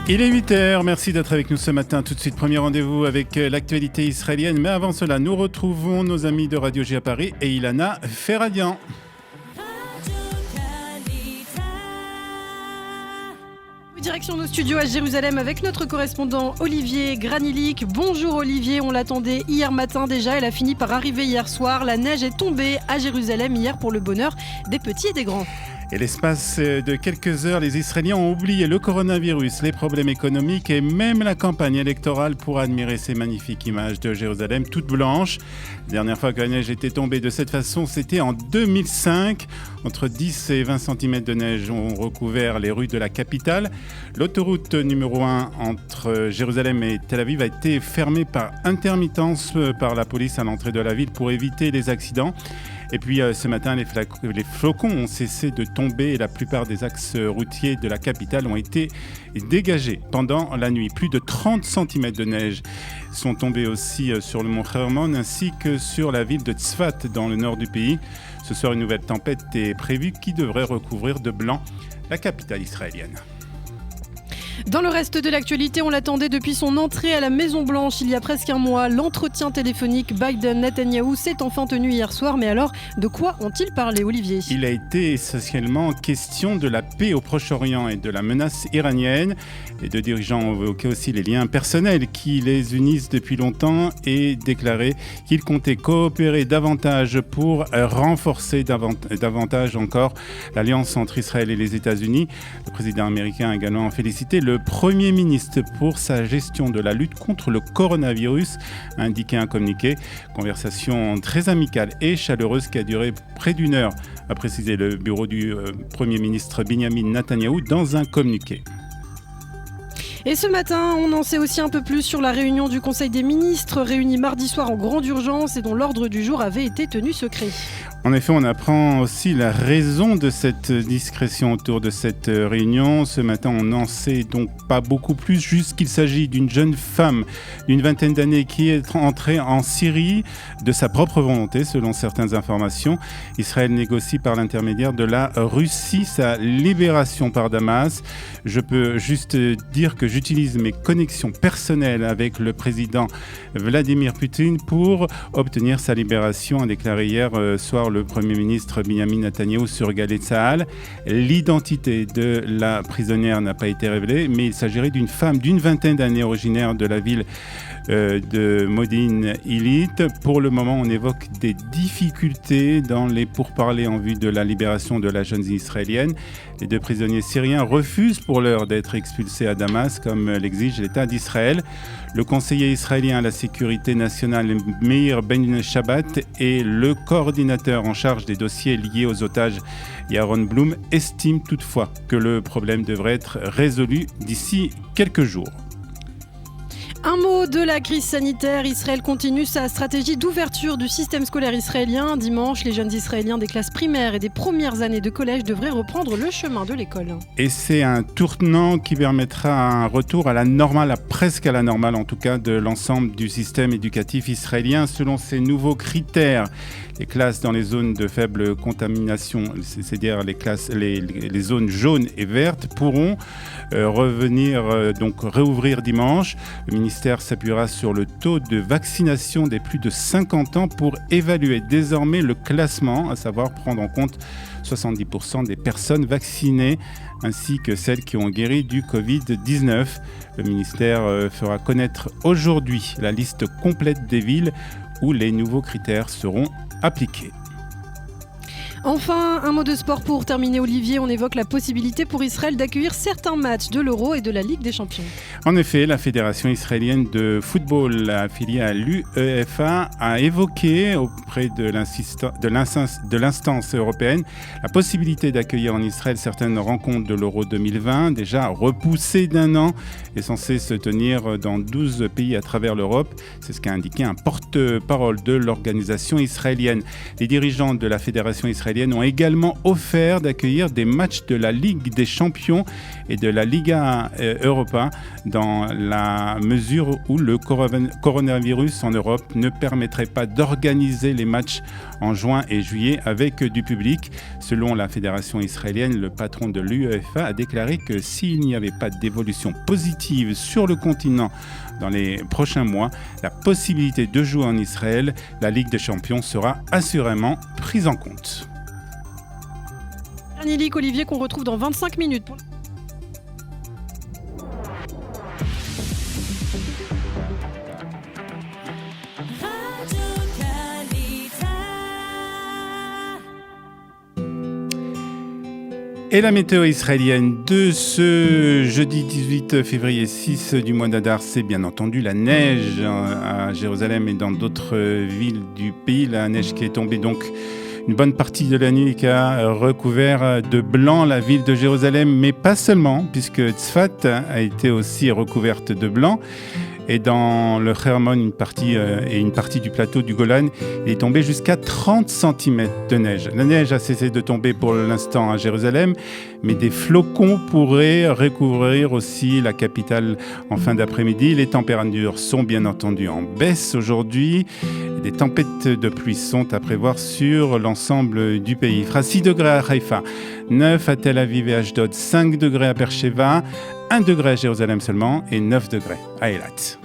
Il est 8h, merci d'être avec nous ce matin. Tout de suite, premier rendez-vous avec l'actualité israélienne. Mais avant cela, nous retrouvons nos amis de Radio J à Paris et Ilana Ferradian. Direction nos studios à Jérusalem avec notre correspondant Olivier Granilic. Bonjour Olivier, on l'attendait hier matin déjà, elle a fini par arriver hier soir. La neige est tombée à Jérusalem hier pour le bonheur des petits et des grands. Et l'espace de quelques heures, les Israéliens ont oublié le coronavirus, les problèmes économiques et même la campagne électorale pour admirer ces magnifiques images de Jérusalem toute blanche. La dernière fois que la neige était tombée de cette façon, c'était en 2005. Entre 10 et 20 cm de neige ont recouvert les rues de la capitale. L'autoroute numéro 1 entre Jérusalem et Tel Aviv a été fermée par intermittence par la police à l'entrée de la ville pour éviter les accidents. Et puis ce matin, les flocons ont cessé de tomber et la plupart des axes routiers de la capitale ont été dégagés pendant la nuit. Plus de 30 cm de neige sont tombés aussi sur le mont Hermon ainsi que sur la ville de Tzfat dans le nord du pays. Ce soir, une nouvelle tempête est prévue qui devrait recouvrir de blanc la capitale israélienne. Dans le reste de l'actualité, on l'attendait depuis son entrée à la Maison-Blanche il y a presque un mois. L'entretien téléphonique Biden-Netanyahou s'est enfin tenu hier soir. Mais alors, de quoi ont-ils parlé, Olivier ? Il a été essentiellement question de la paix au Proche-Orient et de la menace iranienne. Les deux dirigeants ont évoqué aussi les liens personnels qui les unissent depuis longtemps et déclaré qu'ils comptaient coopérer davantage pour renforcer davantage encore l'alliance entre Israël et les États-Unis. Le président américain a également félicité le Premier ministre pour sa gestion de la lutte contre le coronavirus, a indiqué un communiqué. Conversation très amicale et chaleureuse qui a duré près d'une heure, a précisé le bureau du Premier ministre Benjamin Netanyahou dans un communiqué. Et ce matin, on en sait aussi un peu plus sur la réunion du Conseil des ministres, réunie mardi soir en grande urgence et dont l'ordre du jour avait été tenu secret. En effet, on apprend aussi la raison de cette discrétion autour de cette réunion. Ce matin, on n'en sait donc pas beaucoup plus, juste qu'il s'agit d'une jeune femme d'une vingtaine d'années qui est entrée en Syrie de sa propre volonté, selon certaines informations. Israël négocie par l'intermédiaire de la Russie sa libération par Damas. Je peux juste dire que j'utilise mes connexions personnelles avec le président Vladimir Poutine pour obtenir sa libération, a déclaré hier soir le Premier ministre Benjamin Netanyahou sur Galei Tzahal. L'identité de la prisonnière n'a pas été révélée, mais il s'agirait d'une femme d'une vingtaine d'années originaire de la ville de Modin Ilit. Pour le moment, on évoque des difficultés dans les pourparlers en vue de la libération de la jeune israélienne. Les deux prisonniers syriens refusent pour l'heure d'être expulsés à Damas, comme l'exige l'État d'Israël. Le conseiller israélien à la sécurité nationale Meir Ben Shabbat et le coordinateur en charge des dossiers liés aux otages Yaron Blum estiment toutefois que le problème devrait être résolu d'ici quelques jours. Un mot de la crise sanitaire. Israël continue sa stratégie d'ouverture du système scolaire israélien. Dimanche, les jeunes Israéliens des classes primaires et des premières années de collège devraient reprendre le chemin de l'école. Et c'est un tournant qui permettra un retour à la normale, presque à la normale en tout cas, de l'ensemble du système éducatif israélien selon ces nouveaux critères. Les classes dans les zones de faible contamination, c'est-à-dire les zones jaunes et vertes, pourront réouvrir dimanche. Le ministère s'appuiera sur le taux de vaccination des plus de 50 ans pour évaluer désormais le classement, à savoir prendre en compte 70% des personnes vaccinées ainsi que celles qui ont guéri du Covid-19. Le ministère fera connaître aujourd'hui la liste complète des villes où les nouveaux critères seront appliqués. Enfin, un mot de sport pour terminer, Olivier. On évoque la possibilité pour Israël d'accueillir certains matchs de l'Euro et de la Ligue des Champions. En effet, la Fédération israélienne de football, affiliée à l'UEFA, a évoqué auprès de l'instance européenne la possibilité d'accueillir en Israël certaines rencontres de l'Euro 2020, déjà repoussées d'un an et censées se tenir dans 12 pays à travers l'Europe. C'est ce qu'a indiqué un porte-parole de l'organisation israélienne. Les dirigeants de la Fédération israélienne israéliennes ont également offert d'accueillir des matchs de la Ligue des Champions et de la Liga Europa dans la mesure où le coronavirus en Europe ne permettrait pas d'organiser les matchs en juin et juillet avec du public. Selon la fédération israélienne, le patron de l'UEFA a déclaré que s'il n'y avait pas d'évolution positive sur le continent dans les prochains mois, la possibilité de jouer en Israël, la Ligue des Champions sera assurément prise en compte. Granilik, Olivier, qu'on retrouve dans 25 minutes. Et la météo israélienne de ce jeudi 18 février 6 du mois d'Adar, c'est bien entendu la neige à Jérusalem et dans d'autres villes du pays. La neige qui est tombée donc une bonne partie de la nuit, qui a recouvert de blanc la ville de Jérusalem, mais pas seulement, puisque Tzfat a été aussi recouverte de blanc. Et dans le Hermon, une partie du plateau du Golan, il est tombé jusqu'à 30 cm de neige. La neige a cessé de tomber pour l'instant à Jérusalem, mais des flocons pourraient recouvrir aussi la capitale en fin d'après-midi. Les températures sont bien entendu en baisse aujourd'hui. Des tempêtes de pluie sont à prévoir sur l'ensemble du pays. Il fera 6 degrés à Haïfa, 9 à Tel Aviv et Ashdod, 5 degrés à Beersheva, 1 degré à Jérusalem seulement et 9 degrés à Eilat.